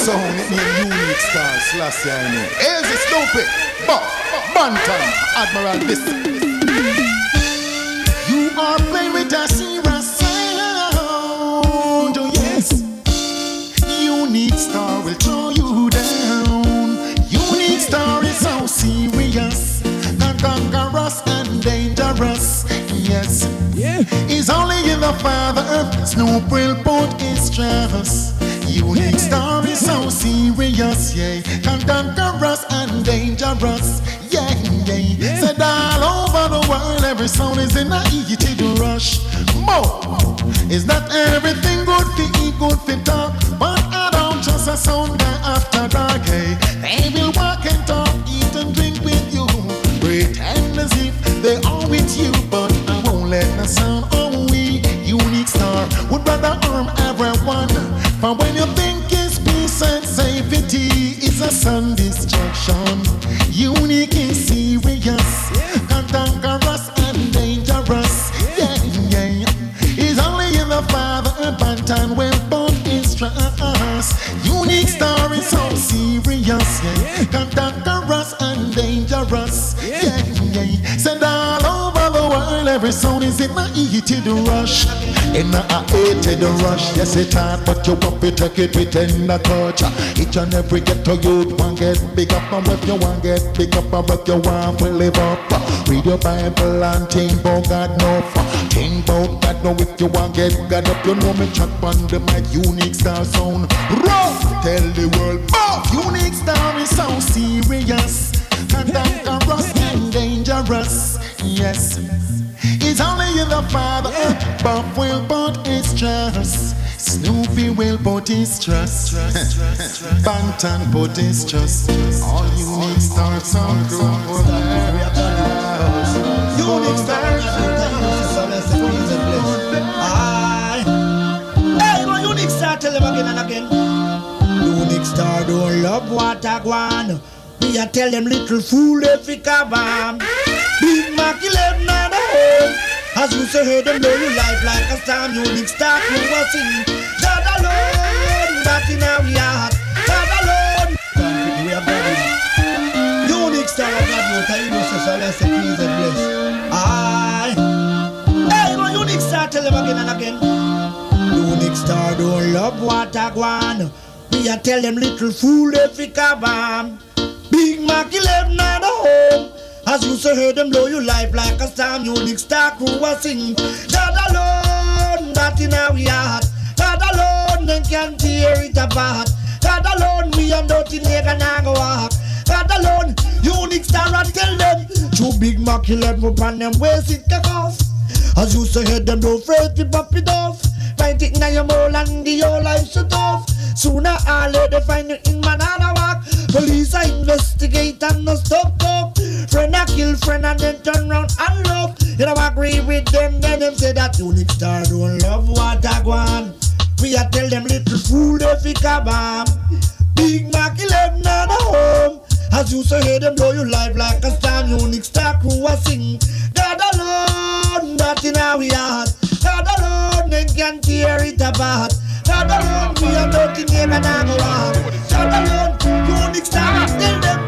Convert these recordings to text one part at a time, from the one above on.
sound, it means unique stars. Last year I know. Easy, stupid, buff, bantam, admiral, this. You are playing with a serious sound, oh yes. Unique star will throw you down. Unique star is so serious, conquerous and dangerous. Yes, yeah. He's only in the Father. Snoop will put his trust. Unique star is so serious, yeah. Conquerous and dangerous, yeah, yeah. Said all over the world, every sound is in a heated rush. More is not everything good for eat, good for talk, but I don't trust a sound guy after dark, hey. They will walk and talk, eat and drink with you, pretend as if they are with you, but I won't let the sound. Oh, we unique star would rather harm everyone. But when you think it's peace and safety, it's a sun destruction. Unique is serious, conquerous and dangerous. Yeah, yeah. He's only in the Father, but time will burn his trust. Unique star is so serious, yeah. Conquerous and dangerous. Yeah, yeah. Said all over the world, every sound is in a heated rush. In a hated rush, yes it hard, but you want to take it within the culture. Each and every ghetto youth want get big up, and if you want get big up, and if you want to live up, read your Bible and think about God no. Think about God no. If you want get God up, you know me chat on the mic. Unique star sound rough. Tell the world, unique star is so serious, conquerous and dangerous. Yes. It's only in the Father, Bob will put his trust. Snoopy will put his trust. Bantan put his trust. All unique stars sound good. Unique stars. Hey, my unique star, tell them again and again. Unique star don't love what I want. Me I tell them little fool if it come on. Big Mac 11 and a home. As you say, heard them know you life like a storm. Unique star who was sing. God alone, that in our heart. God alone. Country we are going. Unique star of God, you tell you so let's say please and bless. Hey, my unique star, tell them again and again. Unique star don't love what I want. Me I tell them little fool if it come on. Big Mac 11 and a home. As you say, heard them blow you life like a storm. Unique star crew was sing. God alone, that in our heart. God alone, then can tear it apart. God alone, me and dirty nigga now go walk. God alone, unique star and tell them. Two Big Mac 11 upon them waist it take off. As you say, heard them blow afraid to pop it off. Find it now your mole and the whole life shut off. Sooner or later find you in manana walk. Police I investigate and no stop talk. Friend I kill friend and then turn round and love. You don't agree with them, then them say that unique star don't love what I want. We a tell them little fool if it come on. Big Mac 11 and a home. As you say, hear them blow you life like a storm. Unique star crew a sing. God alone, that in our heart. God alone, then can tear it apart. God alone, we are dirty name and I go on. God alone, unique star, tell them.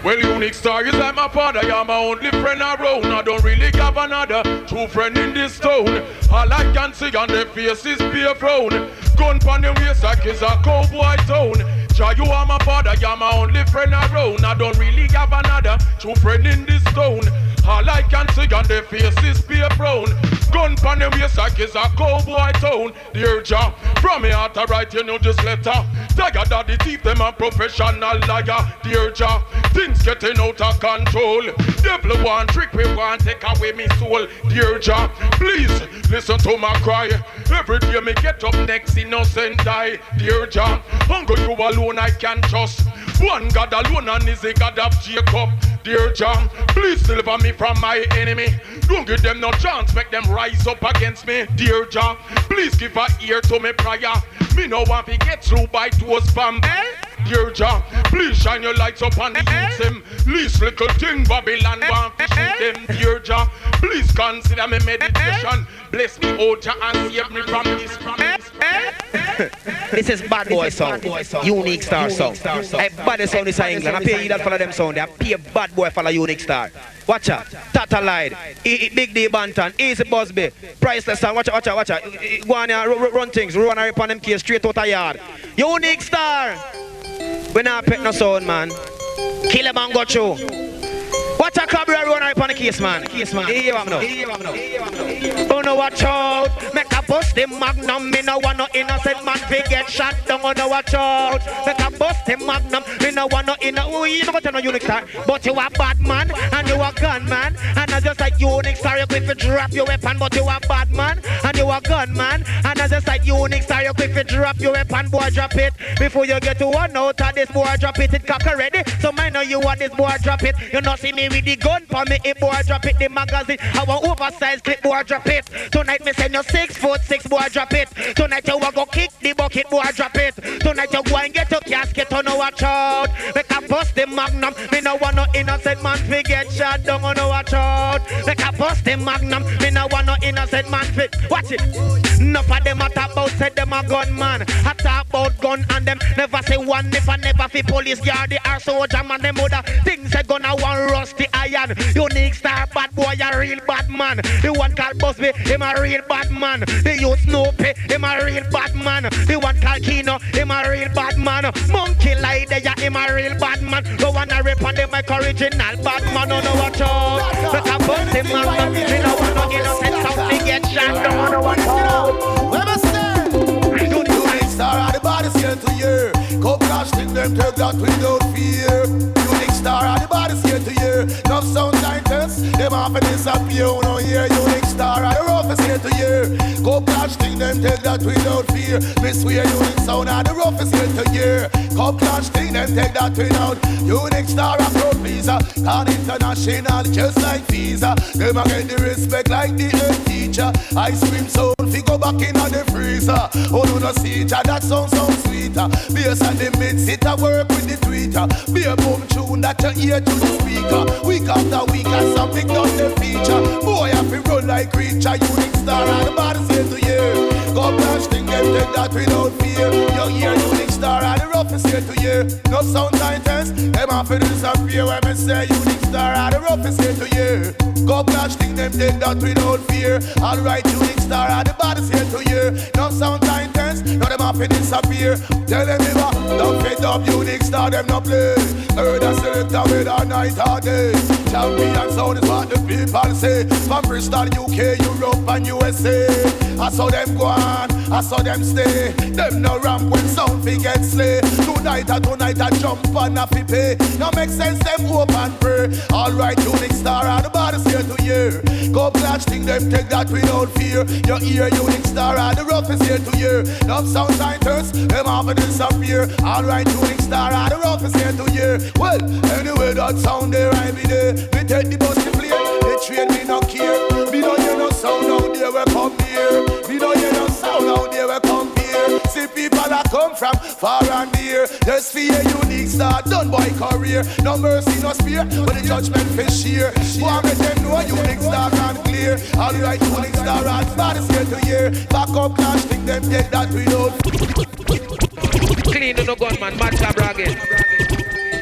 Well, unique star is like my father. You're my only friend around. I don't really have another true friend in this town. All I can see on their faces be a frown. Gun pon them waist like it's a cowboy town. Jah, you are my father. You're my only friend around. I don't really have another true friend in this town. All I can see on their faces be a frown. Gun pon them waist like it's a cowboy town. Dear Jah, from me heart I write you know just letter. Tiger daddy thief them a professional liar. Dear Jah, things getting out of control. Devil want trick me, want take away me soul. Dear Jah, please listen to my cry. Every day me get up next innocent die. Dear Jah, hunger you alone I can trust. One God alone and is the God of Jacob. Dear Jah, please deliver me from my enemy. Don't give them no chance, make them rise up against me. Dear Jah, please give a ear to me prayer. Me no want to get through by those spam. Dear Jah, please shine your lights upon the youths them. Least little thing Babylon want to shoot them. Dear Jah, please consider me meditation. Bless me, oh Jah, and save me from this. This is bad boy sound. Unique star sound. Hey, bad sound is in England. I pay you that follow them sound. I pay a bad boy follow unique star. Watch out. Tata Lied. Big D Bantan. Easy Busby. Priceless sound. Watch out. Go on here, run things. Run up on them keys straight out of yard. Unique star. We not pet no sound, man. Kill him and go through. Watch a cabra run up on the case, man. Here I'm now. Oh no, watch out. Make a bust the magnum. Me no want no innocent man fi get shot down. Oh no, watch out. Make a bust the magnum. Me no want no innocent. Oh, you don't got no unique star. But you a bad man and you a gun man. And I just like unique star, you quick to drop your weapon. But you a bad man and you a gun man. And I just like unique star, you quick to drop your weapon. Boy, drop it before you get to one out of this. Boy, drop it. It cock already. So I know you want this. Boy, drop it. You not see me with the gun for me. If boy, drop it. The magazine. I want oversized clip. Boy, drop it. Tonight me send you 6'6", boy, drop it. Tonight you will go kick the bucket, boy, drop it. Tonight you go and get your casket, on no watch out. Make a bust the magnum. Me no want no innocent man fi get shot down, on no watch out. Make a bust the magnum. Me no want no innocent man fi. Watch it. Enough of them a talk about said them a gunman. I talk about gun and them never say one. If I never fi police guard the or soldier man, them other things they gonna want rusty iron. Unique star bad boy, a real bad man. The one called Busby, him a real bad man. The youth Snoopy, him a real bad man. The one called Kino, him a real bad man. Monkey Light, him a real bad man. The one I rip on them like original bad man. No watch out. Look a bust him man. Me no want no innocent sound. Me get shot. No watch out. Where must stay? Unique star are the body scale to you. Go crash thing them take that without fear. Unique star are the body scale to you. No sound scientists, them off and disappear. You don't hear unique star are the roughest here to you. Go crash thing them take that without fear. Me swear unique sound are the roughest here to you. Go crash thing them take that without. Unique star a pro visa. Can international just like visa. Them a get the respect like the head teacher. Ice cream sound fi go back in on the freezer. Oh no see ya, that sound sweeter. Bass and the mid sit a work with the tweeter. Be a boom tune that you hear to the speaker. Week after week and something does the feature. Boy I fi run like creature. Unique star and the body say to you. Go crash thing them take that without fear. You hear unique star and the roughest here to you. No sound titans, them off fi disappear. When me say unique star and the roughest here to you. Go crash thing them take that without fear. Alright unique star and the body here to you. No sound titans, no them off fi disappear. Tell them never, don't fit up unique star them no play. Heard a selector with a night or day. Champion sound is what the people say. From Bristol, UK, Europe and USA. I saw them go on, I saw them stay. Them no ramp when sound fi get slay. Tonight I jump on a fi pay. No make sense them hope and pray. Alright unique star and the body's here to you. Go clash thing them take that without fear. You hear unique star and the roughest here to you. No sound scientists, them off and disappear. Alright unique star and the roughest here to you. Well, anyway that sound there I be there. Me take the bus to play. They train me no care. Me don't hear no sound out there we come here. Me don't hear no sound out there we come here. See people that come from far and near. Just for a unique star done by career. No mercy, no spear, but the judgment fish here. Wanna make them know unique star and clear. Alright unique star and body scared to hear. Back up clash, think them take that we don't. Clean to no gunman, mad cabra again.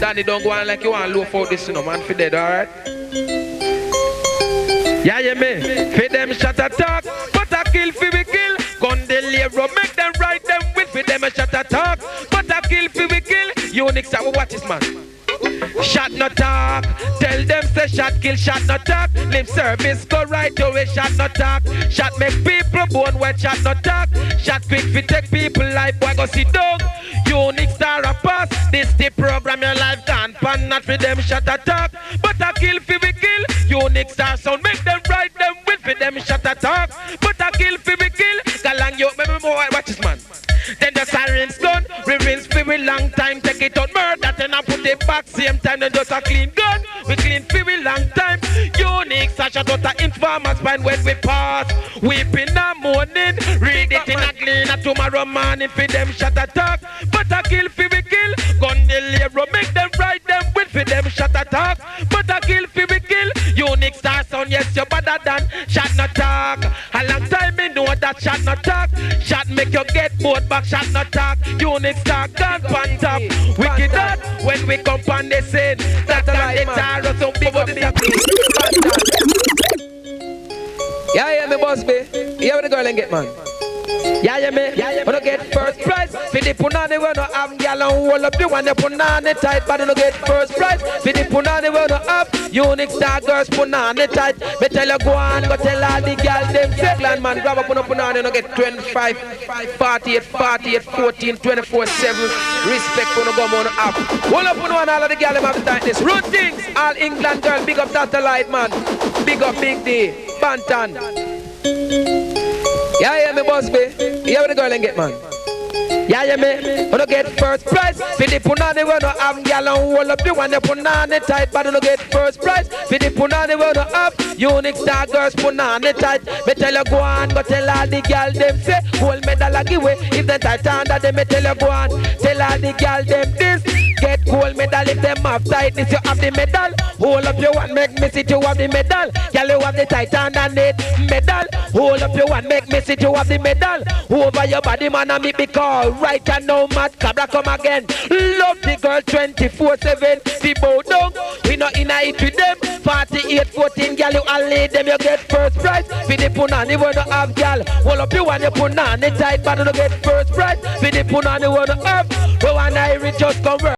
Danny don't go on like you want to loaf out this, you know, man, for dead, alright? Yeah, yeah, me. For them shot attack, but I kill for we kill. Gun the labor, make them ride them with for them a shot attack, but I kill for we kill. Unique star, watch this, man. Shot no talk, tell them say shot kill, shot no talk. Lip service go right away, shot no talk. Shot make people born wet, shot no talk. Shot quick fi take people life, boy go see dog. Unique star a pass, this the program your life can't pan. Not for them shot attack, but I kill fi we kill. Unique star sound make them ride them with for them shot attack, but I kill fi we kill. Galang yo, remember more watch this man. Then the sirens gun, we rinse for a long time. Take it out murder, then I put it back same time. Then just a clean gun, we clean for a long time. Unique such a daughter informer spine when we pass. Weep in the morning, read it in a cleaner tomorrow morning for them shot attack. But I kill for we kill, gun the labor make them ride them with for them shot attack. But I kill for we kill, unique star sound yes you better than shot no talk. A long time me know that that shot not talk. Shot make you get bored back, shot not talk. Unique star gone pan top. Wicked that when we come on the scene. That the tar so big up Yeah, yeah, me boss be. Yeah, what the girl and get man. Yeah, me. Wanna get first prize. For the punani we no have gal and hold up the one the punani tight, but you no get first prize. For the punani we no have unique star girls punani tight. Me tell you go on, go tell all the gal them say, land man grab up on a punani no get 25, 48, 14, 24/7. Respect for no go on up. Hold up on one all of the gal them have tightness. Run things, all England girl, big up that light man, big up Big D, Bantan. Yeah, me boss be. Yeah, what the girl and get man. Yeah, me. Wanna get first prize. For the punani we no have gal and hold up the one the punani tight, but you no get first prize. For the punani we no have unique star girls punani tight. Me tell you go on, go tell all the gal them say gold medal a give away. If they tight under them, me tell you go on, tell all the gal them this. Get gold medal if them have tightness, you have the medal. Hold up your one, make me sit you have the medal. Girl, you have the tight underneath medal. Hold up your one, make me sit you have the medal. Over your body, man, and me be called. Right and now, Matt Cabra come again. Love the girl 24/7. The bow down, we not in it with them. 48-14, girl, you all lead them, you get first prize. For the punani, we don't have girl. Hold up your one, you punani tight, but you don't get first prize. For the punani, we don't have. We want Irish just come work.